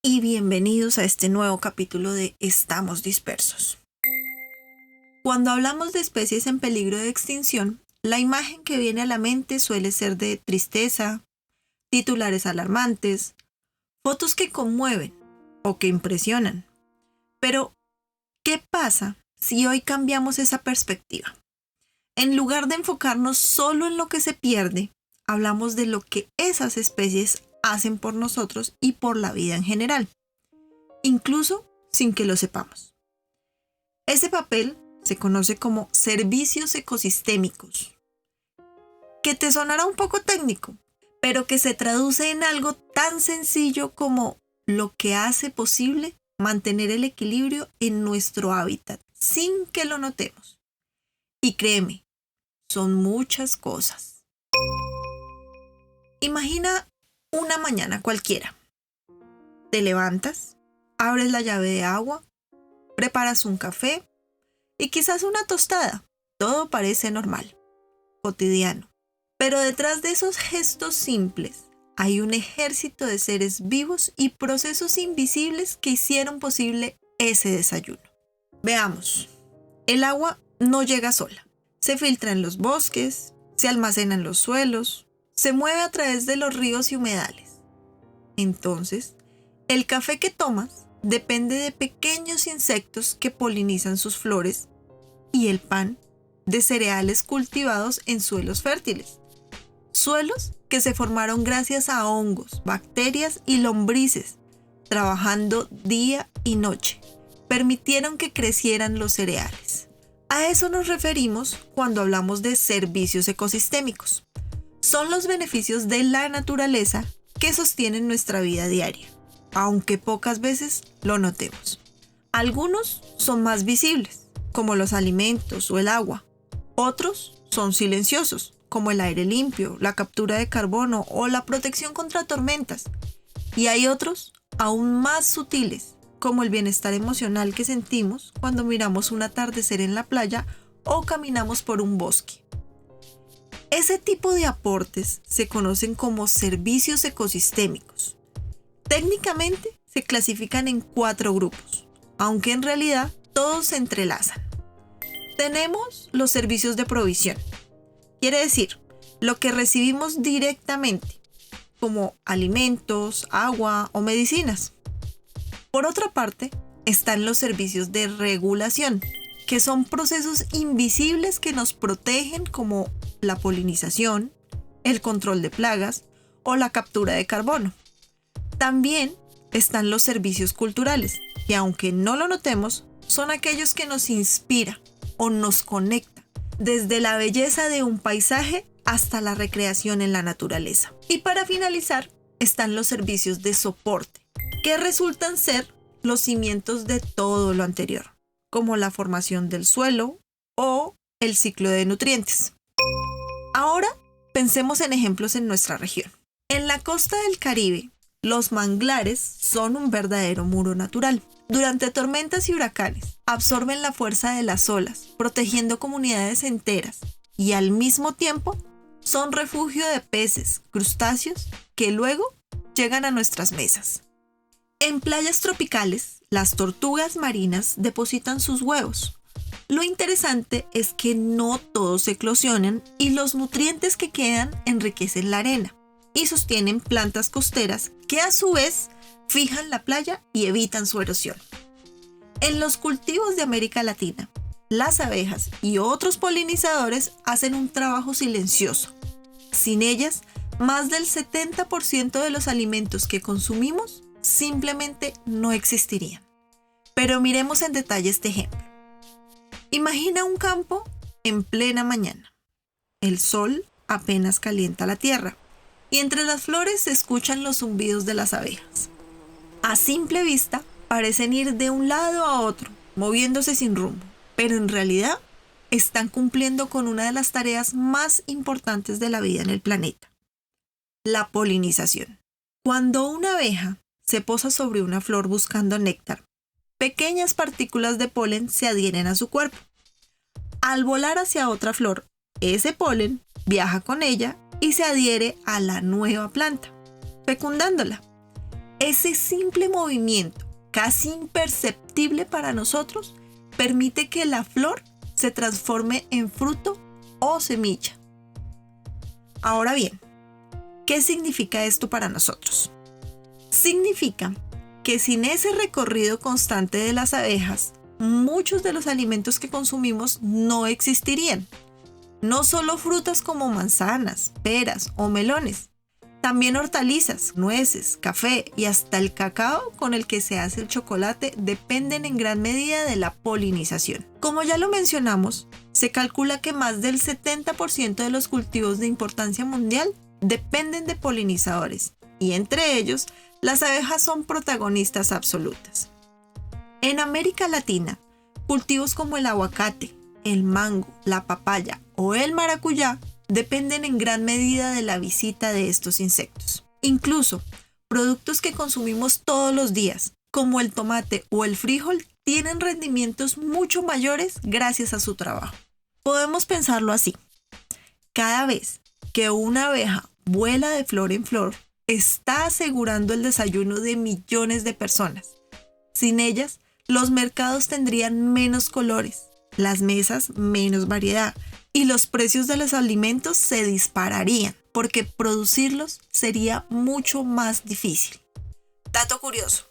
y bienvenidos a este nuevo capítulo de Estamos Dispersos. Cuando hablamos de especies en peligro de extinción, la imagen que viene a la mente suele ser de tristeza, titulares alarmantes, fotos que conmueven o que impresionan. Pero, ¿qué pasa si hoy cambiamos esa perspectiva? En lugar de enfocarnos solo en lo que se pierde, hablamos de lo que esas especies hacen por nosotros y por la vida en general, incluso sin que lo sepamos. Ese papel se conoce como servicios ecosistémicos, que te sonará un poco técnico, pero que se traduce en algo tan sencillo como lo que hace posible mantener el equilibrio en nuestro hábitat sin que lo notemos. Y créeme, son muchas cosas. Imagina una mañana cualquiera. Te levantas, abres la llave de agua, preparas un café y quizás una tostada. Todo parece normal, cotidiano. Pero detrás de esos gestos simples hay un ejército de seres vivos y procesos invisibles que hicieron posible ese desayuno. Veamos. El agua no llega sola. Se filtra en los bosques, se almacena en los suelos, se mueve a través de los ríos y humedales. Entonces, el café que tomas depende de pequeños insectos que polinizan sus flores y el pan de cereales cultivados en suelos fértiles. Suelos que se formaron gracias a hongos, bacterias y lombrices, trabajando día y noche, permitieron que crecieran los cereales. A eso nos referimos cuando hablamos de servicios ecosistémicos. Son los beneficios de la naturaleza que sostienen nuestra vida diaria, aunque pocas veces lo notemos. Algunos son más visibles, como los alimentos o el agua. Otros son silenciosos, como el aire limpio, la captura de carbono o la protección contra tormentas. Y hay otros aún más sutiles, como el bienestar emocional que sentimos cuando miramos un atardecer en la playa o caminamos por un bosque. Ese tipo de aportes se conocen como servicios ecosistémicos. Técnicamente se clasifican en 4 grupos, aunque en realidad todos se entrelazan. Tenemos los servicios de provisión. Quiere decir, lo que recibimos directamente, como alimentos, agua o medicinas. Por otra parte, están los servicios de regulación, que son procesos invisibles que nos protegen, como la polinización, el control de plagas o la captura de carbono. También están los servicios culturales, que aunque no lo notemos, son aquellos que nos inspira o nos conecta, desde la belleza de un paisaje hasta la recreación en la naturaleza. Y para finalizar, están los servicios de soporte, que resultan ser los cimientos de todo lo anterior, como la formación del suelo o el ciclo de nutrientes. Ahora, pensemos en ejemplos en nuestra región. En la costa del Caribe, los manglares son un verdadero muro natural. Durante tormentas y huracanes, absorben la fuerza de las olas, protegiendo comunidades enteras, y al mismo tiempo son refugio de peces, crustáceos, que luego llegan a nuestras mesas. En playas tropicales, las tortugas marinas depositan sus huevos. Lo interesante es que no todos eclosionan y los nutrientes que quedan enriquecen la arena y sostienen plantas costeras que a su vez fijan la playa y evitan su erosión. En los cultivos de América Latina, las abejas y otros polinizadores hacen un trabajo silencioso. Sin ellas, más del 70% de los alimentos que consumimos simplemente no existirían. Pero miremos en detalle este ejemplo. Imagina un campo en plena mañana. El sol apenas calienta la tierra y entre las flores se escuchan los zumbidos de las abejas. A simple vista, parecen ir de un lado a otro, moviéndose sin rumbo, pero en realidad están cumpliendo con una de las tareas más importantes de la vida en el planeta: la polinización. Cuando una abeja se posa sobre una flor buscando néctar, pequeñas partículas de polen se adhieren a su cuerpo. Al volar hacia otra flor, ese polen viaja con ella y se adhiere a la nueva planta, fecundándola. Ese simple movimiento, casi imperceptible para nosotros, permite que la flor se transforme en fruto o semilla. Ahora bien, ¿qué significa esto para nosotros? Significa que sin ese recorrido constante de las abejas, muchos de los alimentos que consumimos no existirían. No solo frutas como manzanas, peras o melones, también hortalizas, nueces, café y hasta el cacao con el que se hace el chocolate dependen en gran medida de la polinización. Como ya lo mencionamos, se calcula que más del 70% de los cultivos de importancia mundial dependen de polinizadores, y entre ellos, las abejas son protagonistas absolutas. En América Latina, cultivos como el aguacate, el mango, la papaya o el maracuyá dependen en gran medida de la visita de estos insectos. Incluso, productos que consumimos todos los días, como el tomate o el frijol, tienen rendimientos mucho mayores gracias a su trabajo. Podemos pensarlo así. Cada vez que una abeja vuela de flor en flor, está asegurando el desayuno de millones de personas. Sin ellas, los mercados tendrían menos colores, las mesas menos variedad y los precios de los alimentos se dispararían porque producirlos sería mucho más difícil. Dato curioso,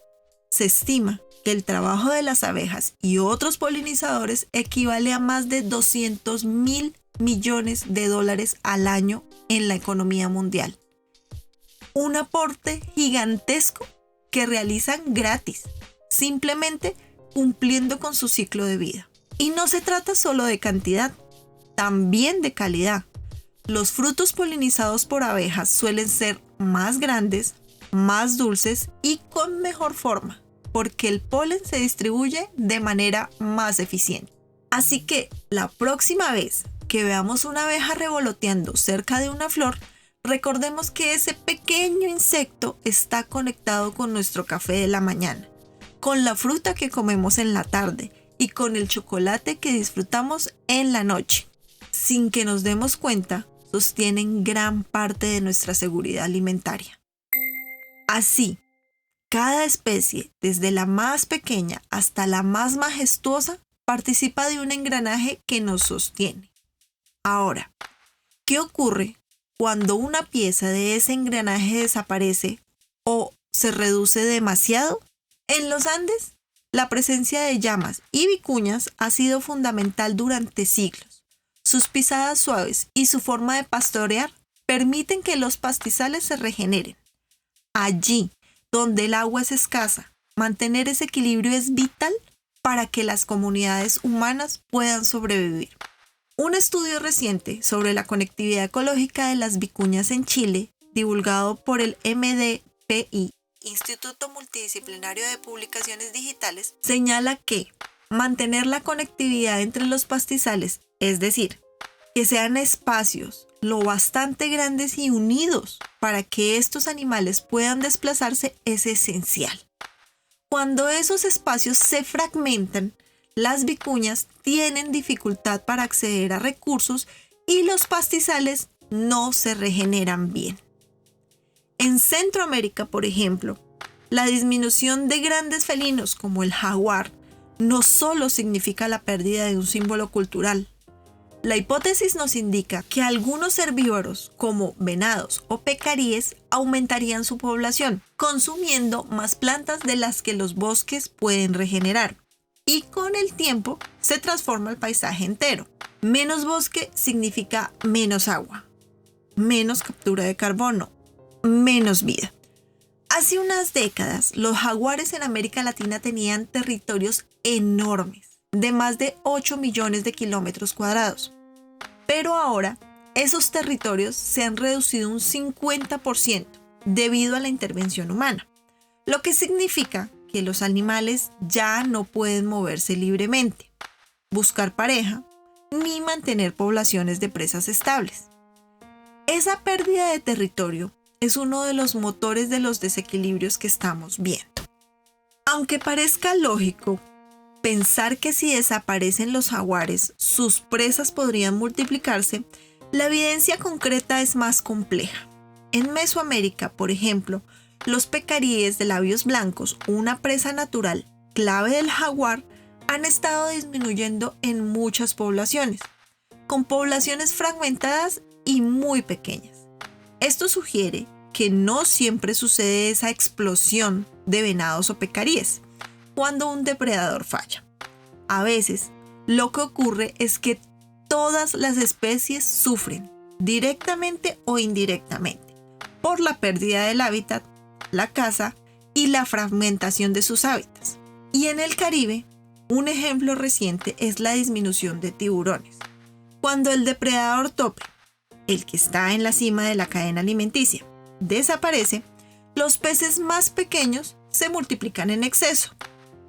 se estima que el trabajo de las abejas y otros polinizadores equivale a más de 200.000 millones de dólares al año en la economía mundial. Un aporte gigantesco que realizan gratis, simplemente cumpliendo con su ciclo de vida. Y no se trata solo de cantidad, también de calidad. Los frutos polinizados por abejas suelen ser más grandes, más dulces y con mejor forma, porque el polen se distribuye de manera más eficiente. Así que la próxima vez que veamos una abeja revoloteando cerca de una flor, recordemos que ese pequeño insecto está conectado con nuestro café de la mañana, con la fruta que comemos en la tarde y con el chocolate que disfrutamos en la noche. Sin que nos demos cuenta, sostienen gran parte de nuestra seguridad alimentaria. Así, cada especie, desde la más pequeña hasta la más majestuosa, participa de un engranaje que nos sostiene. Ahora, ¿qué ocurre cuando una pieza de ese engranaje desaparece o se reduce demasiado? En los Andes, la presencia de llamas y vicuñas ha sido fundamental durante siglos. Sus pisadas suaves y su forma de pastorear permiten que los pastizales se regeneren. Allí, donde el agua es escasa, mantener ese equilibrio es vital para que las comunidades humanas puedan sobrevivir. Un estudio reciente sobre la conectividad ecológica de las vicuñas en Chile, divulgado por el MDPI, Instituto Multidisciplinario de Publicaciones Digitales, señala que mantener la conectividad entre los pastizales, es decir, que sean espacios lo bastante grandes y unidos para que estos animales puedan desplazarse, es esencial. Cuando esos espacios se fragmentan, las vicuñas tienen dificultad para acceder a recursos y los pastizales no se regeneran bien. En Centroamérica, por ejemplo, la disminución de grandes felinos como el jaguar no solo significa la pérdida de un símbolo cultural. La hipótesis nos indica que algunos herbívoros, como venados o pecaríes, aumentarían su población, consumiendo más plantas de las que los bosques pueden regenerar. Y con el tiempo se transforma el paisaje entero. Menos bosque significa menos agua, menos captura de carbono, menos vida. Hace unas décadas, los jaguares en América Latina tenían territorios enormes, de más de 8 millones de kilómetros cuadrados. Pero ahora, esos territorios se han reducido un 50% debido a la intervención humana, lo que significa que los animales ya no pueden moverse libremente, buscar pareja, ni mantener poblaciones de presas estables. Esa pérdida de territorio es uno de los motores de los desequilibrios que estamos viendo. Aunque parezca lógico pensar que si desaparecen los jaguares, sus presas podrían multiplicarse, la evidencia concreta es más compleja. En Mesoamérica, por ejemplo, los pecaríes de labios blancos, una presa natural clave del jaguar, han estado disminuyendo en muchas poblaciones, con poblaciones fragmentadas y muy pequeñas. Esto sugiere que no siempre sucede esa explosión de venados o pecaríes cuando un depredador falla. A veces, lo que ocurre es que todas las especies sufren, directamente o indirectamente, por la pérdida del hábitat, la caza y la fragmentación de sus hábitats. Y en el Caribe, un ejemplo reciente es la disminución de tiburones. Cuando el depredador tope, el que está en la cima de la cadena alimenticia, desaparece, los peces más pequeños se multiplican en exceso,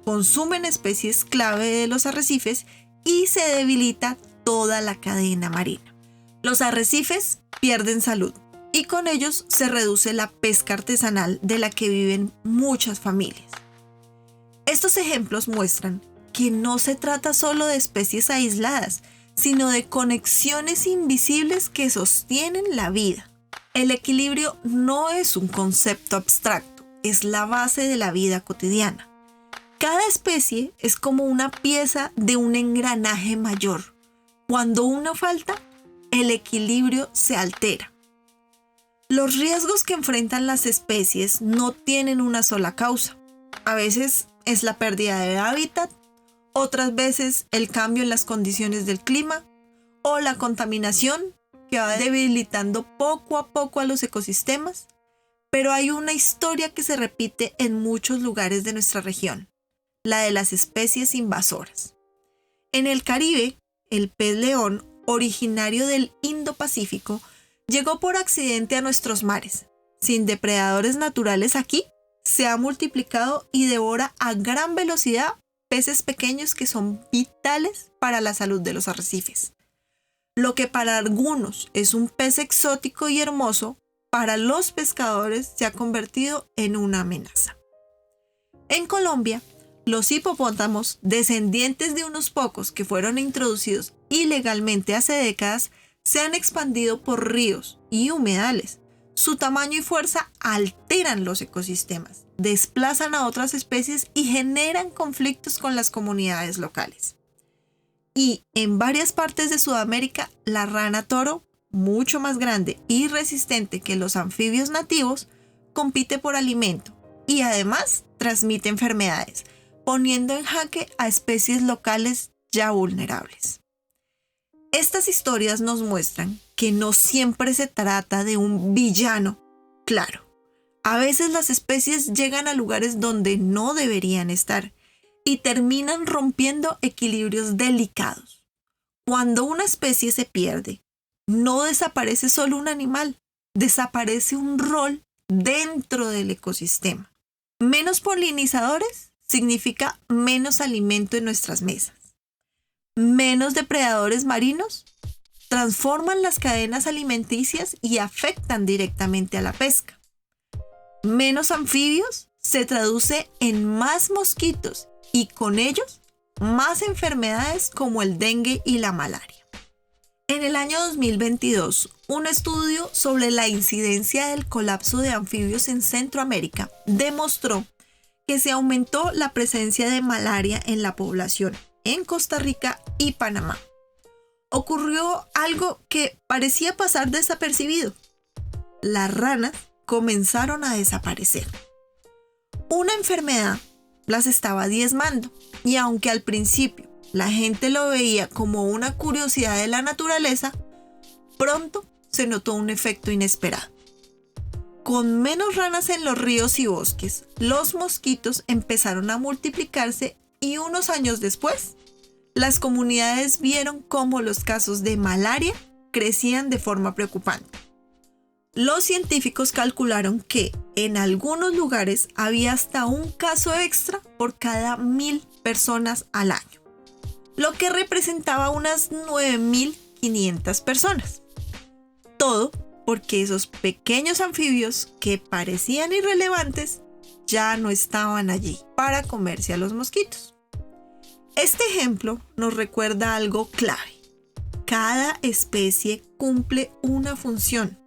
consumen especies clave de los arrecifes y se debilita toda la cadena marina. Los arrecifes pierden salud y con ellos se reduce la pesca artesanal de la que viven muchas familias. Estos ejemplos muestran que no se trata solo de especies aisladas, sino de conexiones invisibles que sostienen la vida. El equilibrio no es un concepto abstracto, es la base de la vida cotidiana. Cada especie es como una pieza de un engranaje mayor. Cuando una falta, el equilibrio se altera. Los riesgos que enfrentan las especies no tienen una sola causa. A veces es la pérdida de hábitat, otras veces el cambio en las condiciones del clima o la contaminación que va debilitando poco a poco a los ecosistemas, pero hay una historia que se repite en muchos lugares de nuestra región, la de las especies invasoras. En el Caribe, el pez león, originario del Indo-Pacífico, llegó por accidente a nuestros mares. Sin depredadores naturales aquí, se ha multiplicado y devora a gran velocidad peces pequeños que son vitales para la salud de los arrecifes. Lo que para algunos es un pez exótico y hermoso, para los pescadores se ha convertido en una amenaza. En Colombia, los hipopótamos, descendientes de unos pocos que fueron introducidos ilegalmente hace décadas, se han expandido por ríos y humedales. Su tamaño y fuerza alteran los ecosistemas, desplazan a otras especies y generan conflictos con las comunidades locales. Y en varias partes de Sudamérica, la rana toro, mucho más grande y resistente que los anfibios nativos, compite por alimento y además transmite enfermedades, poniendo en jaque a especies locales ya vulnerables. Estas historias nos muestran que no siempre se trata de un villano, claro. A veces las especies llegan a lugares donde no deberían estar y terminan rompiendo equilibrios delicados. Cuando una especie se pierde, no desaparece solo un animal, desaparece un rol dentro del ecosistema. Menos polinizadores significa menos alimento en nuestras mesas. Menos depredadores marinos transforman las cadenas alimenticias y afectan directamente a la pesca. Menos anfibios se traduce en más mosquitos y con ellos más enfermedades como el dengue y la malaria. En el año 2022, un estudio sobre la incidencia del colapso de anfibios en Centroamérica demostró que se aumentó la presencia de malaria en la población en Costa Rica y Panamá. Ocurrió algo que parecía pasar desapercibido. Las ranas comenzaron a desaparecer. Una enfermedad las estaba diezmando y aunque al principio la gente lo veía como una curiosidad de la naturaleza, pronto se notó un efecto inesperado. Con menos ranas en los ríos y bosques, los mosquitos empezaron a multiplicarse y unos años después, las comunidades vieron cómo los casos de malaria crecían de forma preocupante. Los científicos calcularon que en algunos lugares había hasta un caso extra por cada 1,000 personas al año, lo que representaba unas 9,500 personas. Todo porque esos pequeños anfibios que parecían irrelevantes ya no estaban allí para comerse a los mosquitos. Este ejemplo nos recuerda algo clave. Cada especie cumple una función.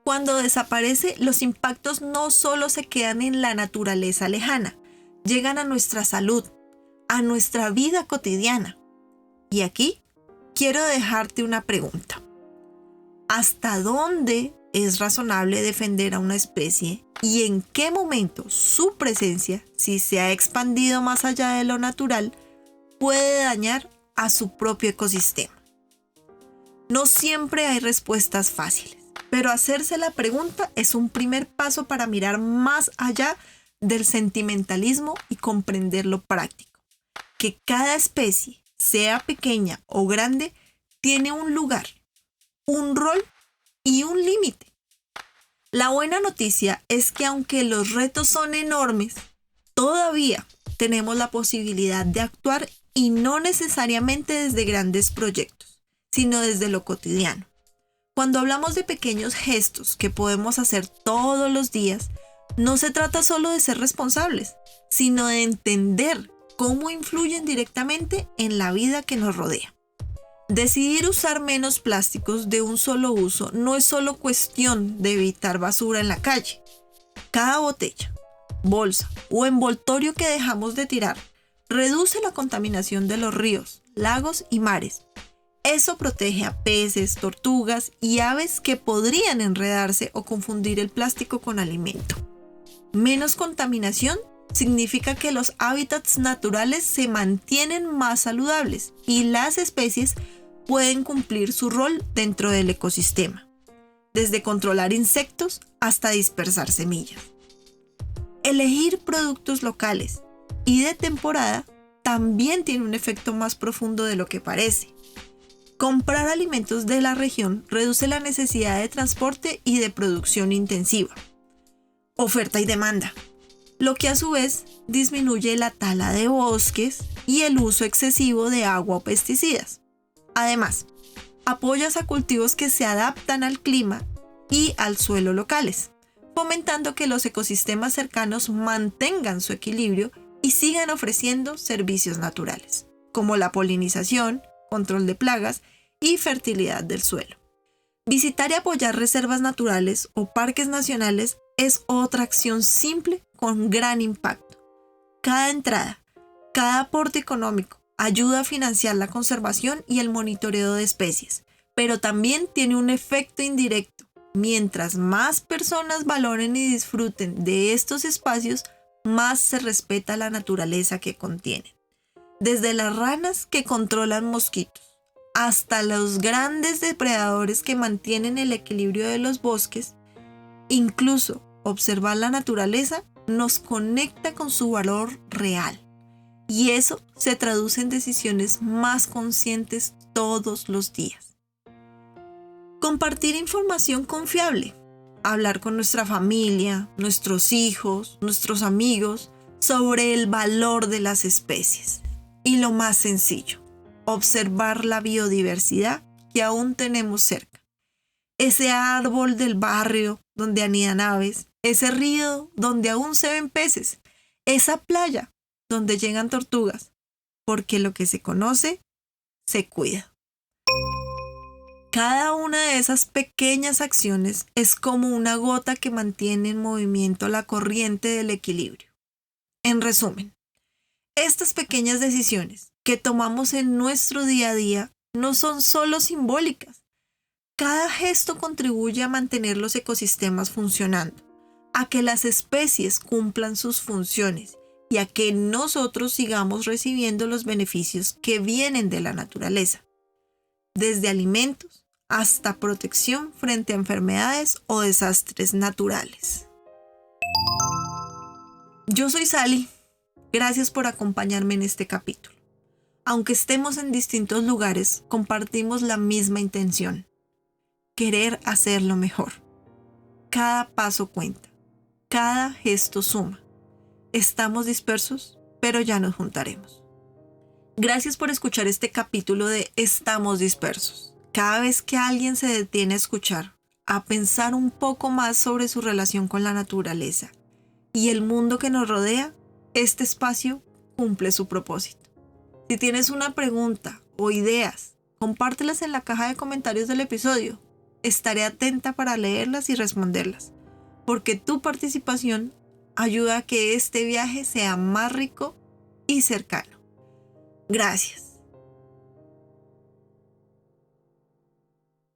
Cuando desaparece, los impactos no solo se quedan en la naturaleza lejana, llegan a nuestra salud, a nuestra vida cotidiana. Y aquí quiero dejarte una pregunta. ¿Hasta dónde es razonable defender a una especie y en qué momento su presencia, si se ha expandido más allá de lo natural, puede dañar a su propio ecosistema? No siempre hay respuestas fáciles, pero hacerse la pregunta es un primer paso para mirar más allá del sentimentalismo y comprender lo práctico. Que cada especie, sea pequeña o grande, tiene un lugar, un rol y un límite. La buena noticia es que aunque los retos son enormes, todavía tenemos la posibilidad de actuar y no necesariamente desde grandes proyectos, sino desde lo cotidiano. Cuando hablamos de pequeños gestos que podemos hacer todos los días, no se trata solo de ser responsables, sino de entender cómo influyen directamente en la vida que nos rodea. Decidir usar menos plásticos de un solo uso no es solo cuestión de evitar basura en la calle. Cada botella, bolsa o envoltorio que dejamos de tirar reduce la contaminación de los ríos, lagos y mares. Eso protege a peces, tortugas y aves que podrían enredarse o confundir el plástico con alimento. Menos contaminación significa que los hábitats naturales se mantienen más saludables y las especies pueden cumplir su rol dentro del ecosistema, desde controlar insectos hasta dispersar semillas. Elegir productos locales y de temporada también tiene un efecto más profundo de lo que parece. Comprar alimentos de la región reduce la necesidad de transporte y de producción intensiva. Oferta y demanda, lo que a su vez disminuye la tala de bosques y el uso excesivo de agua o pesticidas. Además, apoyas a cultivos que se adaptan al clima y al suelo locales, fomentando que los ecosistemas cercanos mantengan su equilibrio y sigan ofreciendo servicios naturales, como la polinización, control de plagas y fertilidad del suelo. Visitar y apoyar reservas naturales o parques nacionales es otra acción simple con gran impacto. Cada entrada, cada aporte económico ayuda a financiar la conservación y el monitoreo de especies, pero también tiene un efecto indirecto. Mientras más personas valoren y disfruten de estos espacios, más se respeta la naturaleza que contienen. Desde las ranas que controlan mosquitos, hasta los grandes depredadores que mantienen el equilibrio de los bosques, incluso observar la naturaleza nos conecta con su valor real. Y eso se traduce en decisiones más conscientes todos los días. Compartir información confiable. Hablar con nuestra familia, nuestros hijos, nuestros amigos sobre el valor de las especies. Y lo más sencillo, observar la biodiversidad que aún tenemos cerca. Ese árbol del barrio donde anidan aves, ese río donde aún se ven peces, esa playa donde llegan tortugas, porque lo que se conoce, se cuida. Cada una de esas pequeñas acciones es como una gota que mantiene en movimiento la corriente del equilibrio. En resumen, estas pequeñas decisiones que tomamos en nuestro día a día no son solo simbólicas. Cada gesto contribuye a mantener los ecosistemas funcionando, a que las especies cumplan sus funciones y a que nosotros sigamos recibiendo los beneficios que vienen de la naturaleza, desde alimentos hasta protección frente a enfermedades o desastres naturales. Yo soy Sally. Gracias por acompañarme en este capítulo. Aunque estemos en distintos lugares, compartimos la misma intención: querer hacerlo mejor. Cada paso cuenta, cada gesto suma. Estamos dispersos, pero ya nos juntaremos. Gracias por escuchar este capítulo de Estamos Dispersos. Cada vez que alguien se detiene a escuchar, a pensar un poco más sobre su relación con la naturaleza y el mundo que nos rodea, este espacio cumple su propósito. Si tienes una pregunta o ideas, compártelas en la caja de comentarios del episodio. Estaré atenta para leerlas y responderlas, porque tu participación ayuda a que este viaje sea más rico y cercano. Gracias.